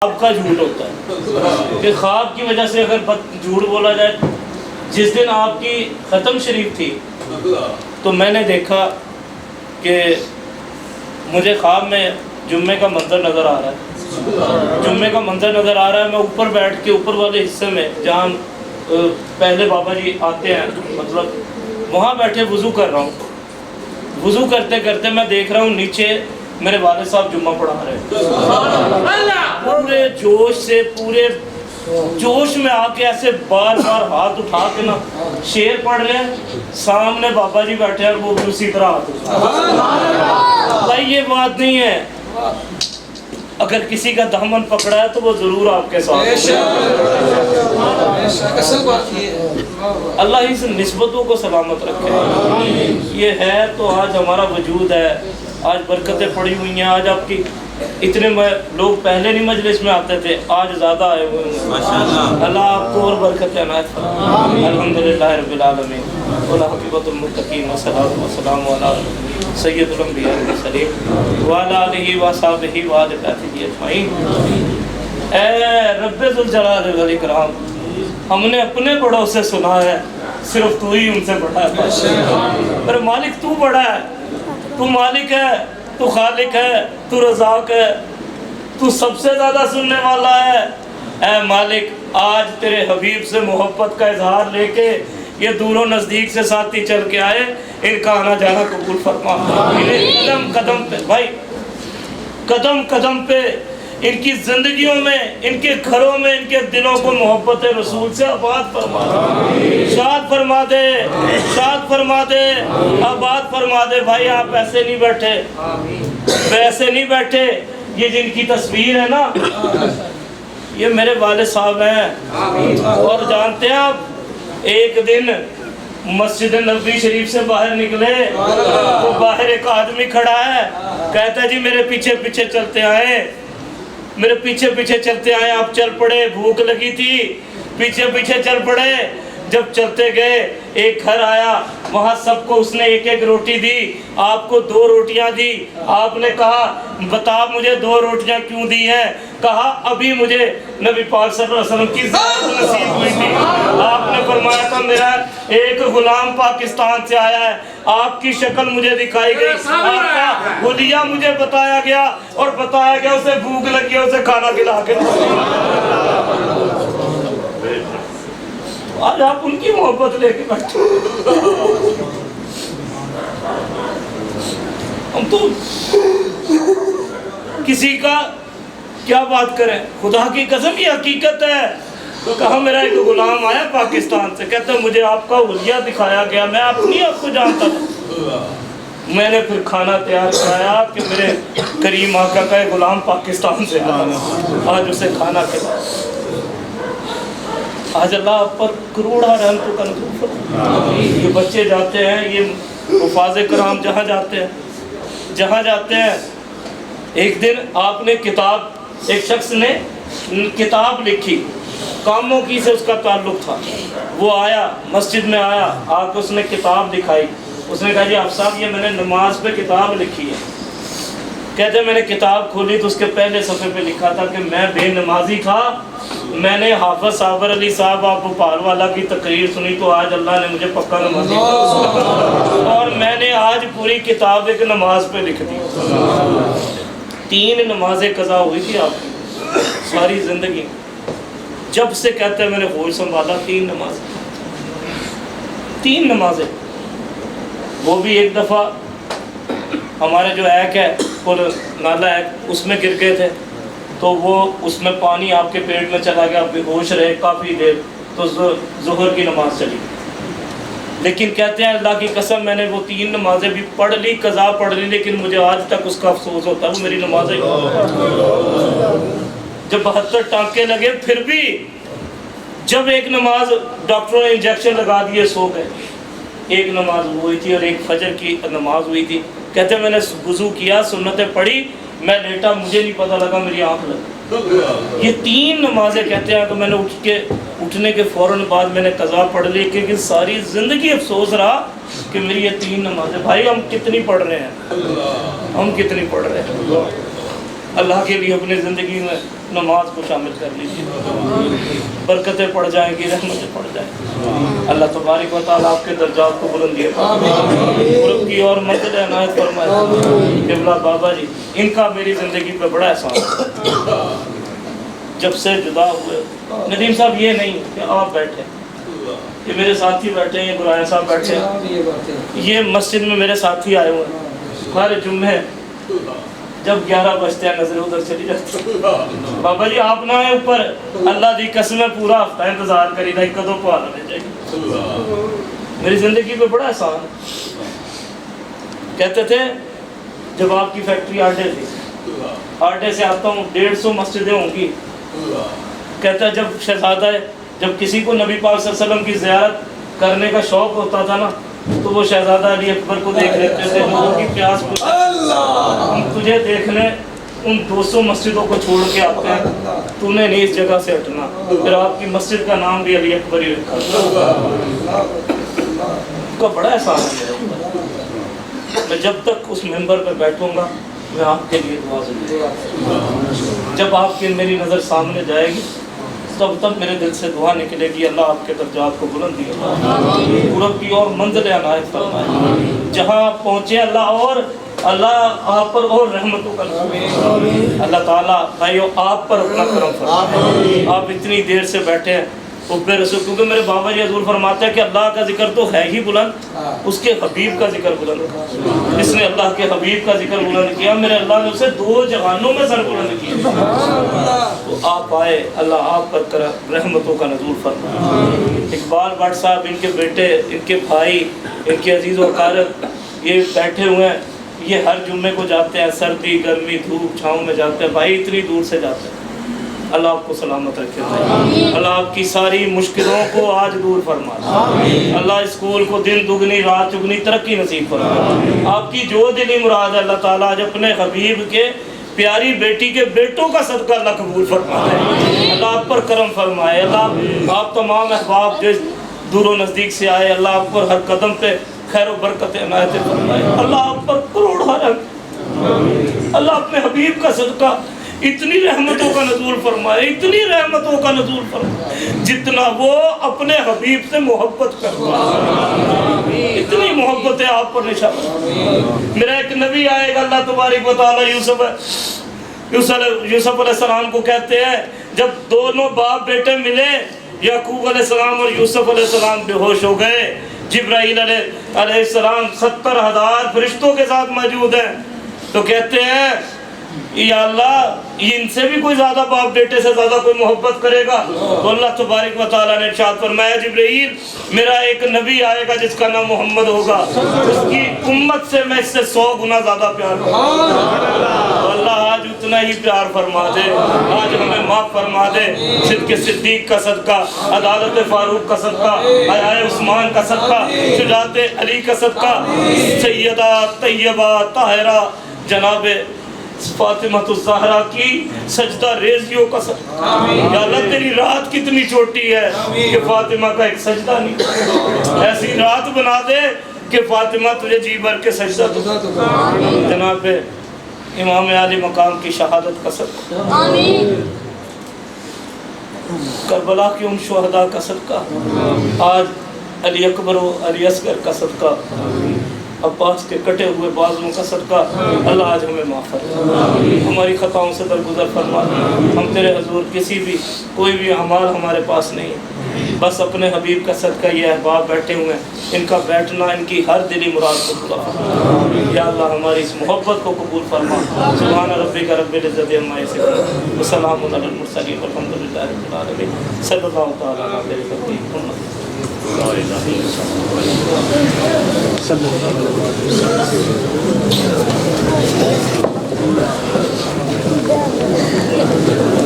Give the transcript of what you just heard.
خواب کا جھوٹ ہوتا ہے کہ خواب کی وجہ سے اگر جھوٹ بولا جائے. جس دن آپ کی ختم شریف تھی تو میں نے دیکھا کہ مجھے خواب میں جمعے کا منظر نظر آ رہا ہے. جمعے کا منظر نظر آ رہا ہے. میں اوپر بیٹھ کے اوپر والے حصے میں جہاں پہلے بابا جی آتے ہیں مطلب وہاں بیٹھے وضو کر رہا ہوں. وضو کرتے کرتے میں دیکھ رہا ہوں نیچے میرے والد صاحب جمعہ پڑھا رہے ہیں. پورے جوش سے پورے جوش میں آ کے ایسے بار بار ہاتھ اٹھا کے نا شعر پڑھ رہے ہیں. سامنے بابا جی بیٹھے ہیں اور وہ بھی اسی طرح ہاتھ اٹھا. بھائی یہ بات نہیں ہے. اگر کسی کا دامن پکڑا ہے تو وہ ضرور آپ کے ساتھ. اللہ اس نسبتوں کو سلامت رکھے. یہ ہے تو آج ہمارا وجود ہے. آج برکتیں پڑی ہوئی ہیں. آج آپ کی اتنے لوگ پہلے نہیں مجلس میں آتے تھے, آج زیادہ آئے ہوئے ہیں. اللہ آپ کو اور برکتیں عنایت فرمائے. الحمدللہ رب العالمین. والعاقبۃ للمتقین والصلاۃ والسلام علی سید الانبیاء والمرسلین وعلی آلہ وصحبہ وآل بیتہ اجمعین. اے رب ذوالجلال والاکرام, ہم نے اپنے بڑوں سے سنا ہے صرف تو ہی ان سے بڑا ہے. پر مالک تو بڑا ہے, تو مالک ہے, تو خالق ہے, تو رزاق ہے, تو سب سے زیادہ سننے والا ہے. اے مالک آج تیرے حبیب سے محبت کا اظہار لے کے یہ دور و نزدیک سے ساتھی چل کے آئے, ان کا آنا جانا قبول فرما. قدم قدم پہ بھائی, قدم قدم پہ ان کی زندگیوں میں, ان کے گھروں میں, ان کے دلوں کو محبت رسول سے آباد فرما دے. شاد فرما دے, شاد فرما دے, آباد فرما دے. بھائی آپ ایسے نہیں بیٹھے, ویسے نہیں بیٹھے. یہ جن کی تصویر ہے نا یہ میرے والد صاحب ہیں. اور جانتے ہیں آپ ایک دن مسجد نبوی شریف سے باہر نکلے تو باہر ایک آدمی کھڑا ہے, کہتا ہے جی میرے پیچھے پیچھے چلتے آئے, میرے پیچھے پیچھے چلتے آئے. آپ چل پڑے, بھوک لگی تھی, پیچھے پیچھے چل پڑے. جب چلتے گئے ایک گھر آیا, وہاں سب کو اس نے ایک ایک روٹی دی. آپ کو 2 روٹیاں دی. آپ نے کہا بتا مجھے 2 روٹیاں کیوں دی ہیں؟ کہا ابھی مجھے نبی پاک صلی اللہ علیہ وسلم کی زیارت نصیب ہوئی تھی. آپ نے فرمایا تھا میرا ایک غلام پاکستان سے آیا ہے, آپ کی شکل مجھے دکھائی گئی, آپ کا حلیہ مجھے بتایا گیا اور بتایا گیا اسے بھوک لگی ہے, اسے کھانا کھلا کے. آج آپ ان کی محبت لے کے بیٹھے. ہم تو کسی کا کیا بات کریں, خدا کی قسم یہ حقیقت ہے. تو کہا میرا ایک غلام آیا پاکستان سے, کہتا ہے مجھے آپ کا حلیہ دکھایا گیا, میں اپنی آپ کو جانتا تھا. میں نے پھر کھانا تیار کرایا کہ میرے کریم آقا کا ایک غلام پاکستان سے آیا, آج اسے کھانا کھلایا. آج اللہ آپ پر کروڑا رحمتوں کا نزول فرمائے. یہ بچے جاتے ہیں, یہ حفاظ کرام جہاں جاتے ہیں. ایک دن آپ نے کتاب, ایک شخص نے کتاب لکھی, کاموں کی سے اس کا تعلق تھا. وہ آیا مسجد میں آیا, آ کے اس نے کتاب دکھائی. اس نے کہا جی آپ صاحب یہ میں نے نماز پہ کتاب لکھی ہے. کہتے میں نے کتاب کھولی تو اس کے پہلے صفحے پہ لکھا تھا کہ میں بے نمازی تھا, میں نے حافظ صابر علی صاحب آپ بھوپال والا کی تقریر سنی تو آج اللہ نے مجھے پکا نمازی اور میں نے آج پوری کتاب ایک نماز پہ لکھ دی. 3 نمازیں قضا ہوئی تھی آپ کی ساری زندگی. جب سے کہتے ہیں میں نے ہوش سنبھالا 3 نمازیں. وہ بھی ایک دفعہ ہمارے جو ایک ہے پل نالا ایک, اس میں گر گئے تھے تو وہ اس میں پانی آپ کے پیٹ میں چلا گیا, آپ بے ہوش رہے کافی دیر, تو ظہر کی نماز چلی. لیکن کہتے ہیں اللہ کی قسم میں نے وہ 3 نمازیں بھی پڑھ لی, قضا پڑھ لی, لیکن مجھے آج تک اس کا افسوس ہوتا ہے وہ میری نمازیں. جب 72 ٹانکے لگے پھر بھی, جب ایک نماز ڈاکٹروں نے انجیکشن لگا دیے سو گئے. ایک نماز ہوئی تھی اور ایک فجر کی نماز ہوئی تھی. کہتے ہیں میں نے وضو کیا, سنتیں پڑھی, میں لیٹا, مجھے نہیں پتہ لگا میری آنکھ لگی. یہ 3 نمازیں کہتے ہیں کہ میں نے اٹھنے کے فوراً بعد میں نے قضا پڑھ لی, لیکن ساری زندگی افسوس رہا کہ میری یہ 3 نمازیں. بھائی ہم کتنی پڑھ رہے ہیں, ہم کتنی پڑھ رہے ہیں. اللہ کے لیے اپنی زندگی میں نماز کو شامل کر لیجیے، برکتیں پڑ جائیں گی، رحمتیں پڑ جائیں گی۔ اللہ تبارک و تعالیٰ آپ کے درجات کو بلندی قرب کی اور مدد عنایت فرمائے۔ قبلہ بابا جی، ان کا میری زندگی پہ بڑا احسان ہے۔ جب سے جدا ہوئے، ندیم صاحب یہ نہیں کہ آپ بیٹھے، یہ میرے ساتھی بیٹھے ہیں، برایا صاحب بیٹھے ہیں، یہ مسجد میں میرے ساتھی آئے ہوئے ہیں، ہمارے جمعے جب 11 بجتے ہیں نظر ادھر چلی جاتی ہے۔ بابا جی آپ نہ آئے اوپر، اللہ دی قسم پورا ہفتہ انتظار کری دا کدو پہاڑ لے جائے۔ میری زندگی پہ بڑا احسان ہے۔ کہتے تھے جب آپ کی فیکٹری آڈے تھی، آڈے سے آتا ہوں 150 مسجدیں ہوں گی، کہتا ہے جب شہزادہ ہے، جب کسی کو نبی پاک صلی اللہ علیہ وسلم کی زیارت کرنے کا شوق ہوتا تھا نا، تو وہ شہزادہ علی اکبر کو دیکھ لیتے تھے، لوگوں کی پیاس کو، ہم تجھے دیکھنے ان 200 مسجدوں کو چھوڑ کے آتے ہیں، تو نے نہیں اس جگہ سے ہٹنا۔ پھر آپ کی مسجد کا نام بھی علی اکبر ہی رکھا، کا بڑا احسان ہے۔ میں جب تک اس ممبر پہ بیٹھوں گا میں آپ کے لیے دعا ضرور کروں۔ جب آپ کی میری نظر سامنے جائے گی تب تک میرے دل سے دعا نکلے گی، اللہ آپ کے درجات کو بلندی قرب کی اور منزل عنایت فرمائے۔ جہاں آپ پہنچے اللہ آپ پر اور رحمتوں کا نزول، اللہ تعالیٰ بھائیو آپ پر اپنا کرم فرمائے۔ آپ اتنی دیر سے بیٹھے ہیں حب رسول، کیونکہ میرے بابا جی حضور فرماتے ہیں کہ اللہ کا ذکر تو ہے ہی بلند، اس کے حبیب کا ذکر بلند۔ جس نے اللہ کے حبیب کا ذکر بلند کیا، میرے اللہ نے اسے 2 جہانوں میں سر بلند کیا۔ تو آپ آئے، اللہ آپ پر کرم رحمتوں کا نزول فرمائے۔ اقبال بٹ صاحب، ان کے بیٹے، ان کے بھائی، ان کے عزیز و اقارب یہ بیٹھے ہوئے ہیں، یہ ہر جمعے کو جاتے ہیں، سردی گرمی دھوپ چھاؤں میں جاتے ہیں، بھائی اتنی دور سے جاتے ہیں۔ اللہ آپ کو سلامت رکھے، اللہ آپ کی ساری مشکلوں کو آج دور فرمائے، اللہ اسکول کو دن دگنی رات چگنی ترقی نصیب فرمائے۔ آپ کی جو دلی مراد ہے اللہ تعالیٰ آج اپنے حبیب کے پیاری بیٹی کے بیٹوں کا صدقہ اللہ قبول فرمائے، اللہ آپ پر کرم فرمائے، اللہ آپ تمام احباب جو دور و نزدیک سے آئے، اللہ آپ پر ہر قدم پہ خیر و برکت عنایت فرمائے، اللہ آپ پر کروڑ رحمت، اللہ اپنے حبیب کا صدقہ اتنی رحمتوں کا نزول فرمائے، اتنی رحمتوں کا نزول فرمائے جتنا وہ اپنے حبیب سے محبت کرتا ہے، اتنی محبت ہے آپ پر نشان۔ میرا ایک نبی آئے گا، اللہ تبارک و تعالی یوسف علیہ السلام کو کہتے ہیں، جب دونوں باپ بیٹے ملے، یعقوب علیہ السلام اور یوسف علیہ السلام بے ہوش ہو گئے، جبرائیل علیہ السلام 70,000 فرشتوں کے ساتھ موجود ہیں، تو کہتے ہیں یا اللہ ان سے بھی کوئی زیادہ باپ بیٹے سے زیادہ کوئی محبت کرے گا؟ تو اللہ تبارک و تعالیٰ نے ارشاد فرمایا، جبرائیل میرا ایک نبی آئے گا جس کا نام محمد ہوگا، اس کی امت سے میں اس سے 100 گنا زیادہ پیار کروں گا۔ اللہ آج اتنا ہی پیار فرما دے، آج ہمیں معاف فرما دے، صدق صدیق کا صدقہ، عدالت فاروق کا صدقہ، حیاء عثمان کا صدقہ، شجاعت علی کا صدقہ، سیدہ طیبہ طاہرہ جناب فاطمہ الزہرا کی سجدہ ریزیوں کا صدقہ۔ یا اللہ تیری رات کتنی چھوٹی ہے کہ فاطمہ کا ایک سجدہ نہیں، ایسی رات بنا دے کہ فاطمہ تجھے جی بھر کے سجدہ دے۔ جناب امام علی مقام کی شہادت کا صدقہ، کربلا کی ان شہداء کا صدقہ، آج علی اکبر و علی اصغر کا صدقہ، عباس کے کٹے ہوئے بازوں کا صدقہ، اللہ آج ہمیں معاف فرما، ہماری خطاؤں سے درگزر فرما۔ ہم تیرے حضور کسی بھی کوئی بھی اعمال ہمارے پاس نہیں ہے، بس اپنے حبیب کا صدقہ یہ احباب بیٹھے ہوئے ہیں، ان کا بیٹھنا ان کی ہر دلی مراد کو پورا فرما۔ یا اللہ ہماری اس محبت کو قبول فرما۔ سبحان ربک رب العزت عما یصفون وسلام علی المرسلین والحمد للہ رب العالمین۔ صلی اللہ تعالی علیہ وسلم۔ صلی اللہ علیہ وسلم۔